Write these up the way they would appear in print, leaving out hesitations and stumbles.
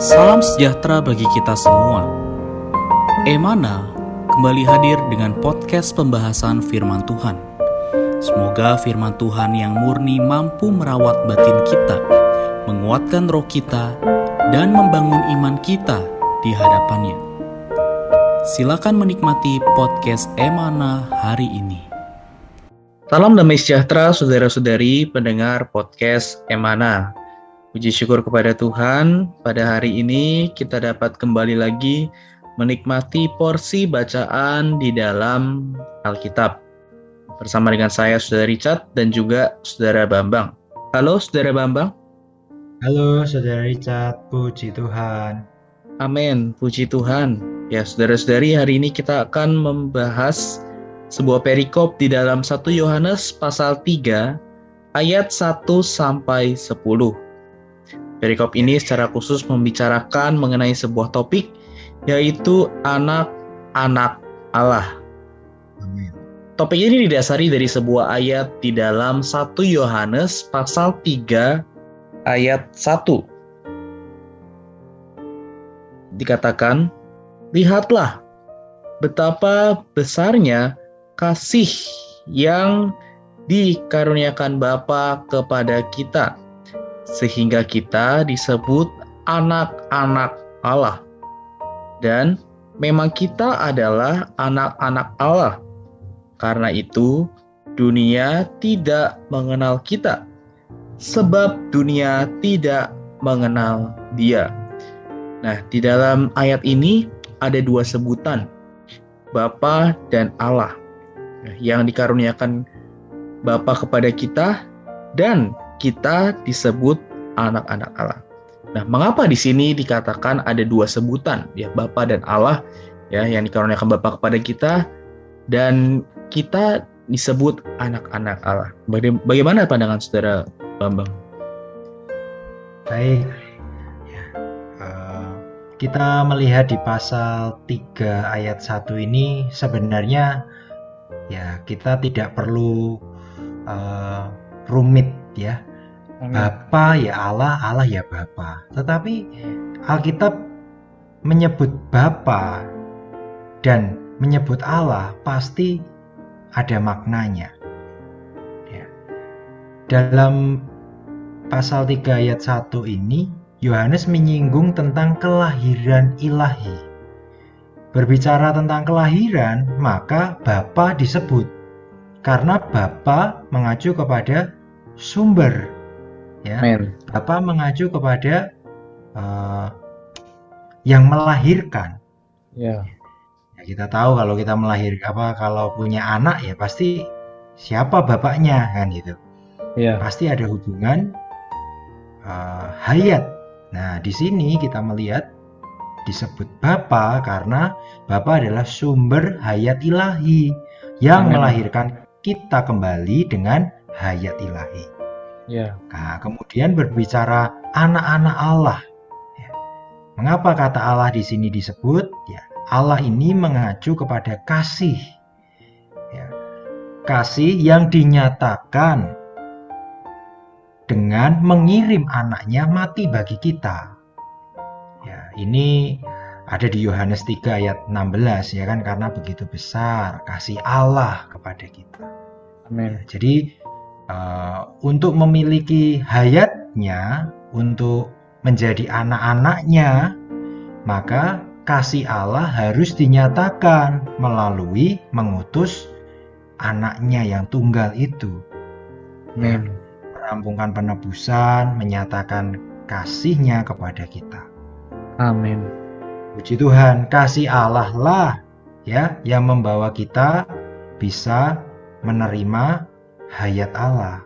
Salam sejahtera bagi kita semua. Emana kembali hadir dengan podcast pembahasan firman Tuhan. Semoga firman Tuhan yang murni mampu merawat batin kita, menguatkan roh kita, dan membangun iman kita di hadapannya. Silakan menikmati podcast Emana hari ini. Salam damai sejahtera saudara-saudari pendengar podcast Emana. Puji syukur kepada Tuhan, pada hari ini kita dapat kembali lagi menikmati porsi bacaan di dalam Alkitab. Bersama dengan saya, Saudara Richard, dan juga Saudara Bambang. Halo, Saudara Bambang. Halo, Saudara Richard. Puji Tuhan. Amin, puji Tuhan. Ya, saudara-saudari, hari ini kita akan membahas sebuah perikop di dalam 1 Yohanes pasal 3, ayat 1 sampai 10. Perikop ini secara khusus membicarakan mengenai sebuah topik, yaitu anak-anak Allah. Amin. Topik ini didasari dari sebuah ayat di dalam 1 Yohanes pasal 3 ayat 1. Dikatakan, "Lihatlah betapa besarnya kasih yang dikaruniakan Bapa kepada kita, sehingga kita disebut anak-anak Allah. Dan memang kita adalah anak-anak Allah. Karena itu, dunia tidak mengenal kita, sebab dunia tidak mengenal Dia." Nah, di dalam ayat ini ada dua sebutan, Bapa dan Allah, yang dikaruniakan Bapa kepada kita, dan kita disebut anak-anak Allah. Nah, mengapa di sini dikatakan ada dua sebutan, ya, Bapa dan Allah, ya, yang dikaruniakan Bapa kepada kita, dan kita disebut anak-anak Allah. Bagaimana pandangan Saudara Bambang? Baik. Kita melihat di pasal 3 ayat 1 ini sebenarnya ya kita tidak perlu rumit ya. Bapa ya Allah, Allah ya Bapa. Tetapi Alkitab menyebut Bapa dan menyebut Allah pasti ada maknanya. Ya. Dalam pasal 3 ayat 1 ini Yohanes menyinggung tentang kelahiran ilahi. Berbicara tentang kelahiran, maka Bapa disebut karena Bapa mengacu kepada sumber. Ya, Bapa mengacu kepada yang melahirkan. Ya. Ya, kita tahu kalau kita kalau punya anak ya pasti siapa bapaknya kan gitu. Ya. Pasti ada hubungan hayat. Nah, di sini kita melihat disebut Bapa karena Bapa adalah sumber hayat ilahi yang melahirkan kita kembali dengan hayat ilahi. Ya. Nah, kemudian berbicara anak-anak Allah. Ya. Mengapa kata Allah di sini disebut? Ya, Allah ini mengacu kepada kasih. Ya. Kasih yang dinyatakan dengan mengirim anaknya mati bagi kita. Ya, ini ada di Yohanes 3 ayat 16 ya kan, karena begitu besar kasih Allah kepada kita. Amin. Ya, jadi untuk memiliki hayatnya, untuk menjadi anak-anaknya, maka kasih Allah harus dinyatakan melalui mengutus anaknya yang tunggal itu. Amin. Merampungkan penebusan, menyatakan kasih-Nya kepada kita. Amin. Puji Tuhan, kasih Allah lah ya yang membawa kita bisa menerima hayat Allah.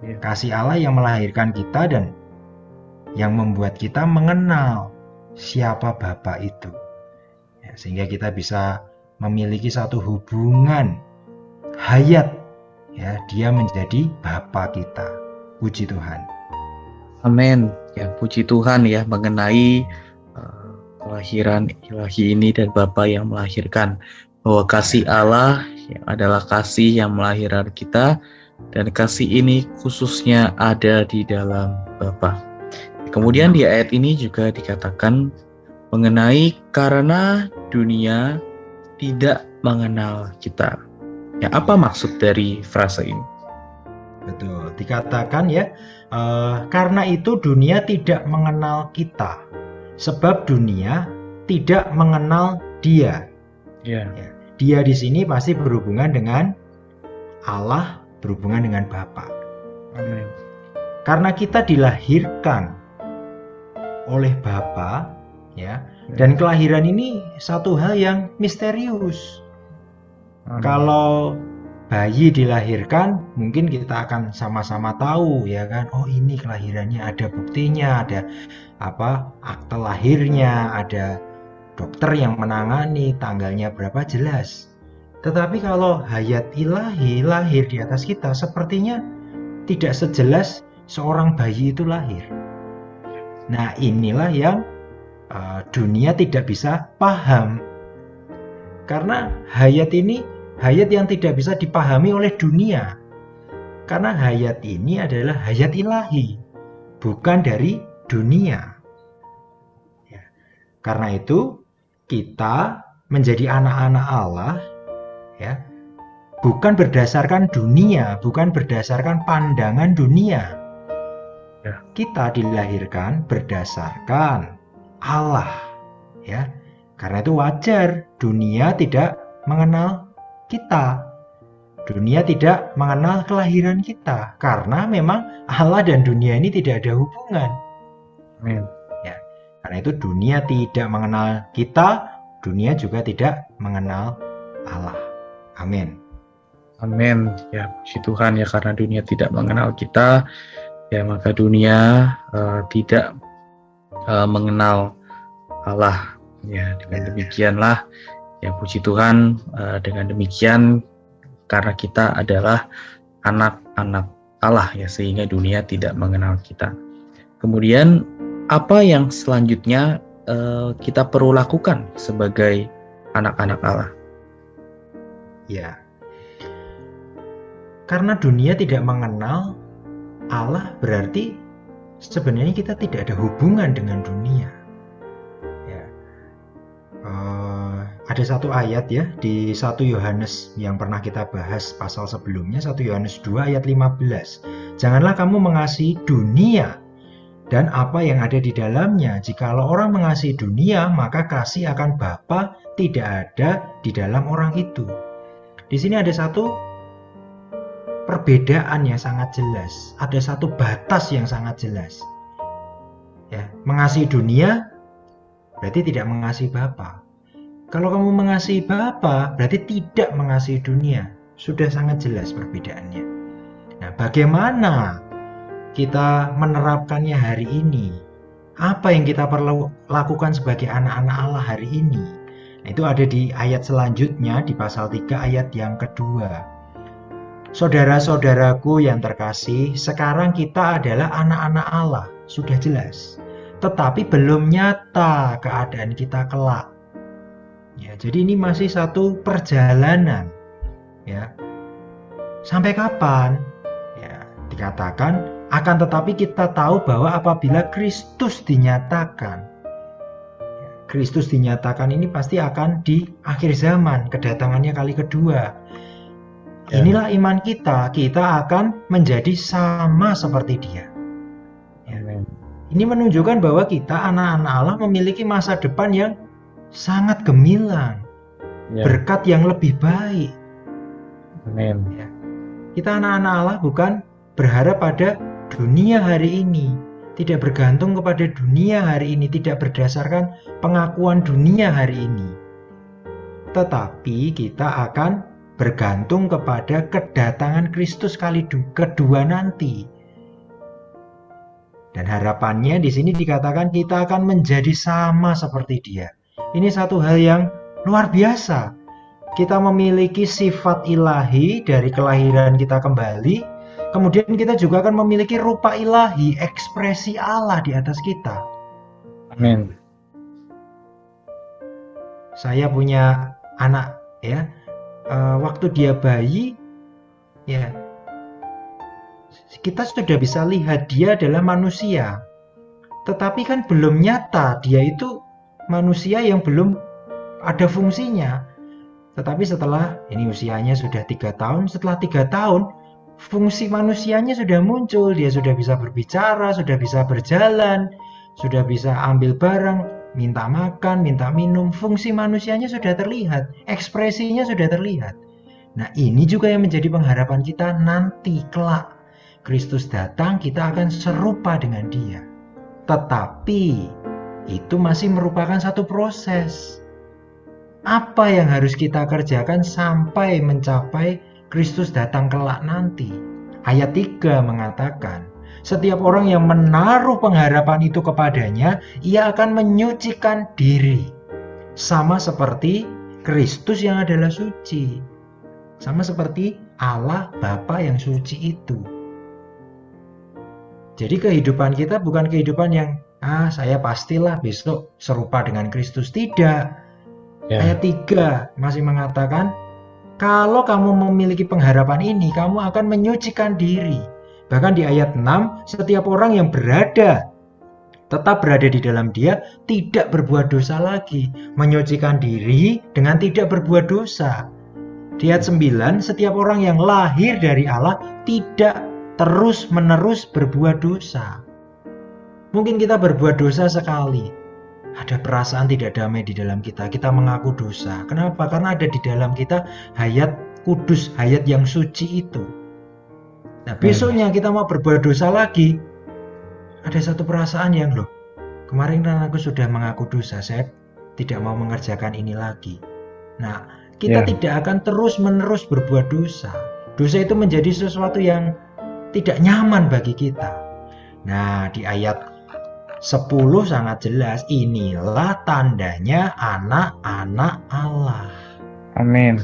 Ya. Kasih Allah yang melahirkan kita dan yang membuat kita mengenal siapa Bapa itu. Ya, sehingga kita bisa memiliki satu hubungan hayat. Ya, Dia menjadi Bapa kita. Puji Tuhan. Amin. Ya, puji Tuhan ya mengenai kelahiran ilahi ini dan Bapa yang melahirkan, bahwa kasih Allah yang adalah kasih yang melahirkan kita, dan kasih ini khususnya ada di dalam Bapa. Kemudian di ayat ini juga dikatakan mengenai karena dunia tidak mengenal kita. Ya, apa maksud dari frase ini? Betul, dikatakan ya, karena itu dunia tidak mengenal kita, sebab dunia tidak mengenal Dia. Ya. Ya, Dia di sini pasti berhubungan dengan Allah, berhubungan dengan Bapa. Amin. Karena kita dilahirkan oleh Bapa, ya, dan kelahiran ini satu hal yang misterius. Kalau bayi dilahirkan, mungkin kita akan sama-sama tahu, ya kan? Oh, ini kelahirannya, ada buktinya, ada akte lahirnya, ada dokter yang menangani, tanggalnya berapa jelas. Tetapi kalau hayat ilahi lahir di atas kita, sepertinya tidak sejelas seorang bayi itu lahir. Nah, inilah yang dunia tidak bisa paham. Karena hayat ini hayat yang tidak bisa dipahami oleh dunia. Karena hayat ini adalah hayat ilahi, bukan dari dunia. Ya. Karena itu kita menjadi anak-anak Allah, ya, bukan berdasarkan dunia, bukan berdasarkan pandangan dunia. Ya. Kita dilahirkan berdasarkan Allah, ya. Karena itu wajar dunia tidak mengenal kita. Dunia tidak mengenal kelahiran kita karena memang Allah dan dunia ini tidak ada hubungan. Amin. Ya. Karena itu dunia tidak mengenal kita, dunia juga tidak mengenal Allah. Amin. Amin. Ya, puji Tuhan ya, karena dunia tidak mengenal kita, ya maka dunia tidak mengenal Allah. Ya, dengan demikianlah ya puji Tuhan, dengan demikian karena kita adalah anak-anak Allah ya, sehingga dunia tidak mengenal kita. Kemudian apa yang selanjutnya kita perlu lakukan sebagai anak-anak Allah? Ya. Karena dunia tidak mengenal Allah, berarti sebenarnya kita tidak ada hubungan dengan dunia. Ada satu ayat ya di 1 Yohanes yang pernah kita bahas pasal sebelumnya, 1 Yohanes 2 ayat 15. Janganlah kamu mengasihi dunia dan apa yang ada di dalamnya. Jikalau orang mengasihi dunia, maka kasih akan Bapa tidak ada di dalam orang itu. Di sini ada satu perbedaan yang sangat jelas, ada satu batas yang sangat jelas. Ya, mengasihi dunia berarti tidak mengasihi Bapa. Kalau kamu mengasihi Bapa, berarti tidak mengasihi dunia. Sudah sangat jelas perbedaannya. Nah, bagaimana kita menerapkannya hari ini? Apa yang kita perlu lakukan sebagai anak-anak Allah hari ini? Nah, itu ada di ayat selanjutnya, di pasal 3 ayat yang kedua. Saudara-saudaraku yang terkasih, sekarang kita adalah anak-anak Allah. Sudah jelas. Tetapi belum nyata keadaan kita kelak. Ya, jadi ini masih satu perjalanan. Ya. Sampai kapan? Ya, dikatakan akan tetapi kita tahu bahwa apabila Kristus dinyatakan, ya, Kristus dinyatakan ini pasti akan di akhir zaman, kedatangannya kali kedua. Ya. Inilah iman kita akan menjadi sama seperti Dia. Ya. Ini menunjukkan bahwa kita anak-anak Allah memiliki masa depan yang sangat gemilang, ya, berkat yang lebih baik. Amin. Ya. Kita anak-anak Allah bukan berharap pada dunia hari ini, tidak bergantung kepada dunia hari ini, tidak berdasarkan pengakuan dunia hari ini. Tetapi kita akan bergantung kepada kedatangan Kristus kali kedua nanti. Dan harapannya di sini dikatakan kita akan menjadi sama seperti Dia. Ini satu hal yang luar biasa. Kita memiliki sifat ilahi dari kelahiran kita kembali. Kemudian kita juga akan memiliki rupa ilahi, ekspresi Allah di atas kita. Amin. Saya punya anak ya. Waktu dia bayi ya, kita sudah bisa lihat dia adalah manusia. tetapi kan belum nyata, dia itu manusia yang belum ada fungsinya. Tetapi setelah ini usianya sudah 3 tahun, setelah 3 tahun fungsi manusianya sudah muncul, dia sudah bisa berbicara, sudah bisa berjalan, sudah bisa ambil barang, minta makan, minta minum, fungsi manusianya sudah terlihat, ekspresinya sudah terlihat. Nah, ini juga yang menjadi pengharapan kita nanti kelak. Kristus datang, kita akan serupa dengan dia. Tetapi itu masih merupakan satu proses. Apa yang harus kita kerjakan sampai mencapai Kristus datang kelak nanti? Ayat 3 mengatakan, setiap orang yang menaruh pengharapan itu kepadanya, ia akan menyucikan diri. Sama seperti Kristus yang adalah suci. Sama seperti Allah Bapa yang suci itu. Jadi kehidupan kita bukan kehidupan yang saya pastilah besok serupa dengan Kristus. Tidak. Ayat 3 masih mengatakan, kalau kamu memiliki pengharapan ini, kamu akan menyucikan diri. Bahkan di ayat 6, setiap orang yang tetap berada di dalam dia, tidak berbuat dosa lagi. Menyucikan diri dengan tidak berbuat dosa. Di ayat 9, setiap orang yang lahir dari Allah tidak terus-menerus berbuat dosa. Mungkin kita berbuat dosa sekali. Ada perasaan tidak damai di dalam kita. Kita mengaku dosa. Kenapa? Karena ada di dalam kita hayat kudus, hayat yang suci itu. Nah, besoknya kita mau berbuat dosa lagi. Ada satu perasaan yang kemarin kan aku sudah mengaku dosa. Saya tidak mau mengerjakan ini lagi. Nah, kita tidak akan terus-menerus berbuat dosa. Dosa itu menjadi sesuatu yang tidak nyaman bagi kita. Nah, di ayat 10 sangat jelas, inilah tandanya anak-anak Allah. Amin.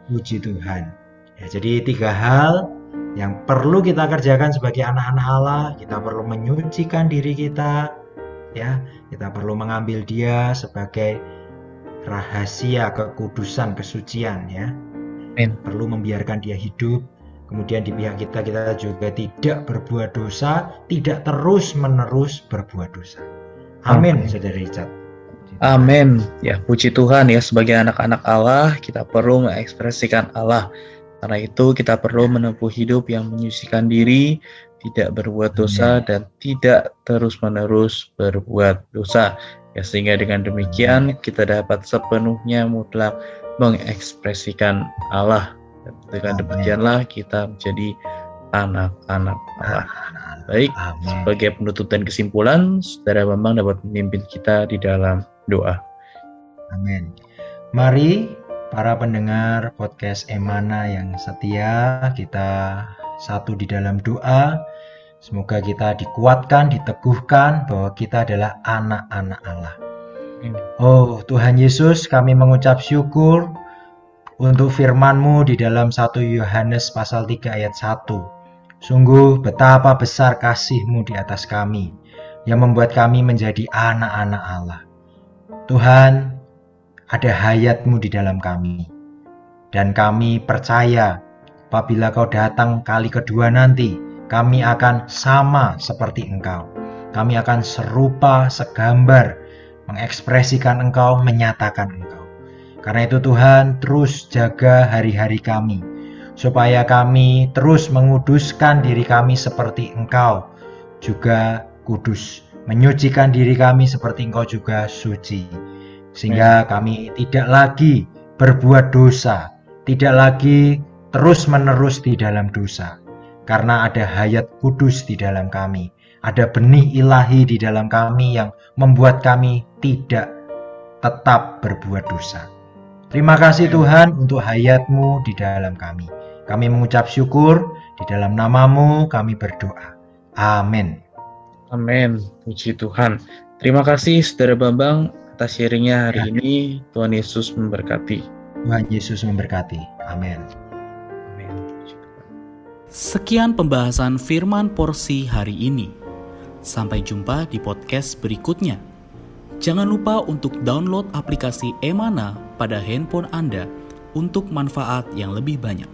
Puji Tuhan. Ya, jadi 3 hal yang perlu kita kerjakan sebagai anak-anak Allah. Kita perlu menyucikan diri kita, ya. Kita perlu mengambil Dia sebagai rahasia kekudusan, kesucian, ya. Amin. Perlu membiarkan Dia hidup. Kemudian di pihak kita juga tidak berbuat dosa, tidak terus-menerus berbuat dosa. Amin, Saudara Richard. Amin. Ya, puji Tuhan ya, sebagai anak-anak Allah, kita perlu mengekspresikan Allah. Karena itu kita perlu menempuh hidup yang menyucikan diri, tidak berbuat dosa, dan tidak terus-menerus berbuat dosa. Ya, sehingga dengan demikian kita dapat sepenuhnya mutlak mengekspresikan Allah. Dan dengan demikianlah kita menjadi anak-anak Allah. Baik, sebagai penutup dan kesimpulan, Saudara Bambang dapat memimpin kita di dalam doa. Amin. Mari para pendengar podcast Emana yang setia, kita satu di dalam doa. Semoga kita dikuatkan, diteguhkan bahwa kita adalah anak-anak Allah. Oh Tuhan Yesus, kami mengucap syukur untuk firman-Mu di dalam 1 Yohanes pasal 3 ayat 1. Sungguh betapa besar kasih-Mu di atas kami, yang membuat kami menjadi anak-anak Allah. Tuhan, ada hayat-Mu di dalam kami. Dan kami percaya, apabila Kau datang kali kedua nanti, kami akan sama seperti Engkau. Kami akan serupa, segambar, mengekspresikan Engkau, menyatakan Engkau. Karena itu Tuhan, terus jaga hari-hari kami, supaya kami terus menguduskan diri kami seperti Engkau juga kudus, menyucikan diri kami seperti Engkau juga suci, sehingga kami tidak lagi berbuat dosa, tidak lagi terus-menerus di dalam dosa, karena ada hayat kudus di dalam kami, ada benih ilahi di dalam kami yang membuat kami tidak tetap berbuat dosa. Terima kasih Tuhan untuk hayat-Mu di dalam kami. Kami mengucap syukur, di dalam nama-Mu kami berdoa. Amin. Amin. Puji Tuhan. Terima kasih Saudara Bambang atas sharingnya hari ini. Tuhan Yesus memberkati. Tuhan Yesus memberkati. Amin. Amin. Sekian pembahasan firman porsi hari ini. Sampai jumpa di podcast berikutnya. Jangan lupa untuk download aplikasi Emana pada handphone Anda untuk manfaat yang lebih banyak.